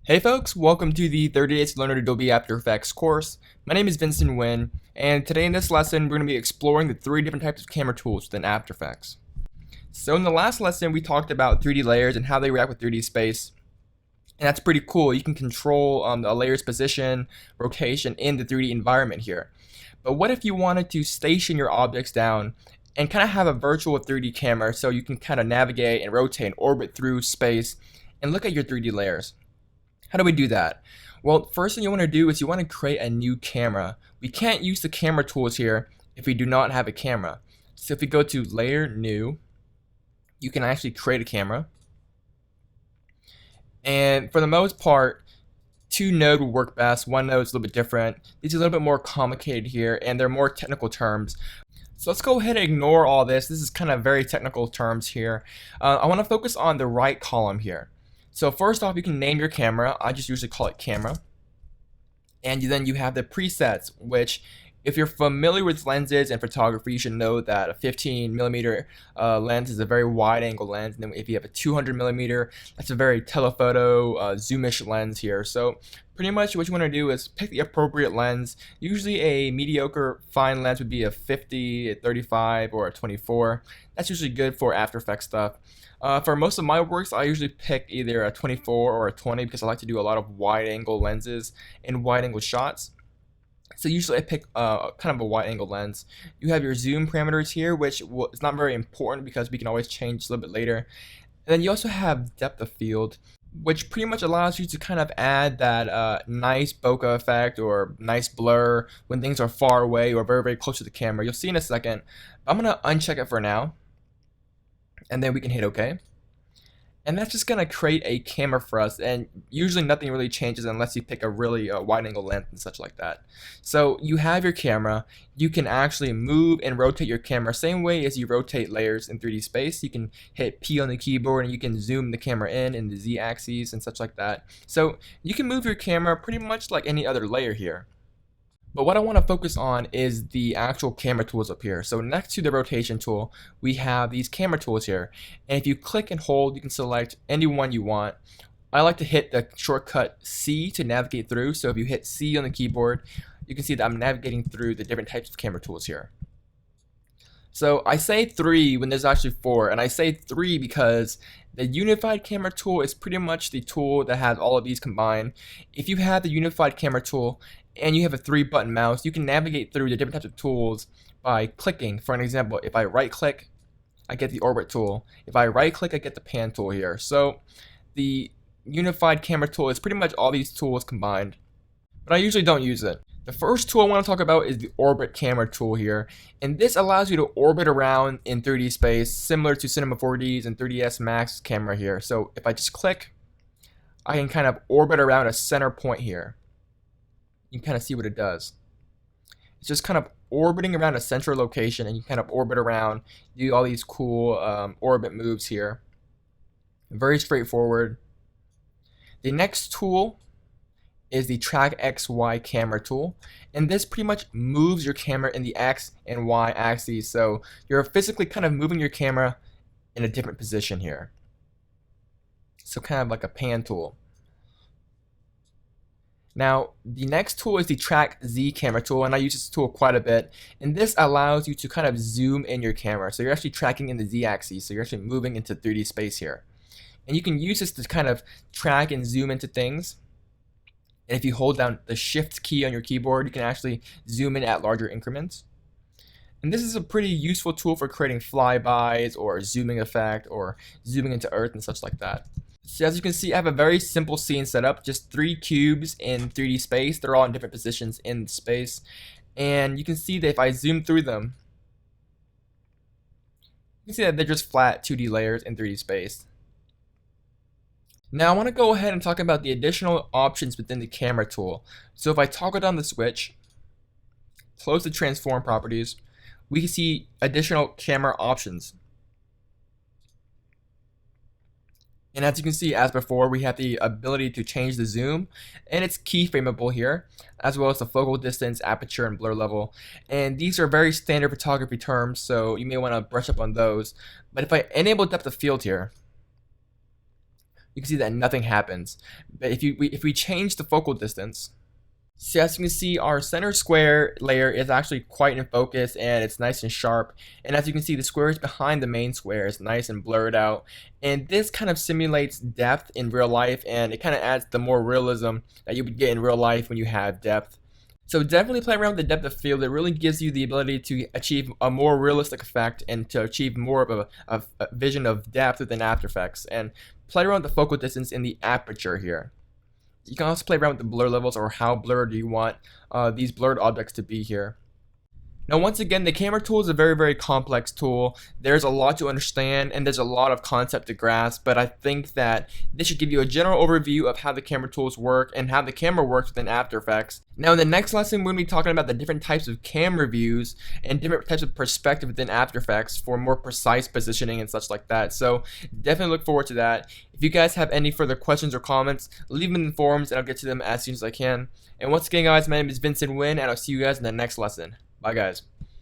Hey folks, welcome to the 30 Days to Learn Adobe After Effects course. My name is Vincent Nguyen, and today in this lesson we're going to be exploring the three different types of camera tools within After Effects. So in the last lesson we talked about 3D layers and how they react with 3D space, and that's pretty cool. You can control a layer's position, rotation in the 3D environment here. But what if you wanted to station your objects down and kind of have a virtual 3D camera so you can kind of navigate and rotate and orbit through space and look at your 3D layers? How do we do that? Well, first thing you want to do is you want to create a new camera. We can't use the camera tools here if we do not have a camera. So if we go to Layer, New, you can actually create a camera. And for the most part, two node will work best. One node is a little bit different. These are a little bit more complicated here, and they're more technical terms. So let's go ahead and ignore all this. This is kind of very technical terms here. I want to focus on the right column here. So first off, you can name your camera. I just usually call it camera. And then you have the presets, which if you're familiar with lenses and photography, you should know that a 15mm lens is a very wide angle lens. And then if you have a 200mm, that's a very telephoto, zoomish lens here. So pretty much what you want to do is pick the appropriate lens. Usually a mediocre fine lens would be a 50, a 35, or a 24. That's usually good for After Effects stuff. For most of my works, I usually pick either a 24 or a 20 because I like to do a lot of wide angle lenses and wide angle shots. So usually I pick kind of a wide angle lens. You have your zoom parameters here, which is not very important because we can always change a little bit later. And then you also have depth of field, which pretty much allows you to kind of add that nice bokeh effect or nice blur when things are far away or very, very close to the camera. You'll see in a second. I'm going to uncheck it for now. And then we can hit OK. And that's just going to create a camera for us, and usually nothing really changes unless you pick a really wide angle lens and such like that. So you have your camera. You can actually move and rotate your camera same way as you rotate layers in 3D space. You can hit P on the keyboard and you can zoom the camera in the Z axis and such like that. So you can move your camera pretty much like any other layer here. But what I want to focus on is the actual camera tools up here. So next to the rotation tool, we have these camera tools here. And if you click and hold, you can select any one you want. I like to hit the shortcut C to navigate through. So if you hit C on the keyboard, you can see that I'm navigating through the different types of camera tools here. So I say 3 when there's actually 4, and I say 3 because the unified camera tool is pretty much the tool that has all of these combined. If you have the unified camera tool and you have a 3-button mouse, you can navigate through the different types of tools by clicking. For an example, if I right click, I get the orbit tool. If I right click, I get the pan tool here. So the unified camera tool is pretty much all these tools combined, but I usually don't use it. The first tool I want to talk about is the orbit camera tool here, and this allows you to orbit around in 3D space similar to Cinema 4D's and 3ds Max camera here. So if I just click, I can kind of orbit around a center point here. You can kind of see what it does. It's just kind of orbiting around a central location, and you kind of orbit around, do all these cool orbit moves here. Very straightforward. The next tool is the Track XY camera tool, and this pretty much moves your camera in the X and Y axes, so you're physically kind of moving your camera in a different position here. So kind of like a pan tool. Now the next tool is the Track Z camera tool, and I use this tool quite a bit, and this allows you to kind of zoom in your camera, so you're actually tracking in the Z axis, so you're actually moving into 3D space here. And you can use this to kind of track and zoom into things. And if you hold down the Shift key on your keyboard, you can actually zoom in at larger increments. And this is a pretty useful tool for creating flybys or zooming effect or zooming into Earth and such like that. So as you can see, I have a very simple scene set up, just 3 cubes in 3D space. They're all in different positions in space. And you can see that if I zoom through them, you can see that they're just flat 2D layers in 3D space. Now I want to go ahead and talk about the additional options within the camera tool. So if I toggle down the switch, close the transform properties, we can see additional camera options. And as you can see, as before, we have the ability to change the zoom, and it's keyframeable here, as well as the focal distance, aperture, and blur level. And these are very standard photography terms, so you may want to brush up on those. But if I enable depth of field here, you can see that nothing happens. But if we change the focal distance, so as you can see, our center square layer is actually quite in focus and it's nice and sharp. And as you can see, the squares behind the main square is nice and blurred out. And this kind of simulates depth in real life, and it kind of adds the more realism that you would get in real life when you have depth. So definitely play around with the depth of field. It really gives you the ability to achieve a more realistic effect and to achieve more of a vision of depth within After Effects. And play around with the focal distance in the aperture here. You can also play around with the blur levels, or how blurred do you want these blurred objects to be here. Now, once again, the camera tool is a very complex tool. There's a lot to understand and there's a lot of concept to grasp, but I think that this should give you a general overview of how the camera tools work and how the camera works within After Effects. Now, in the next lesson, we're going to be talking about the different types of camera views and different types of perspective within After Effects for more precise positioning and such like that. So definitely look forward to that. If you guys have any further questions or comments, leave them in the forums and I'll get to them as soon as I can. And once again, guys, my name is Vincent Wynn, and I'll see you guys in the next lesson. Bye, guys.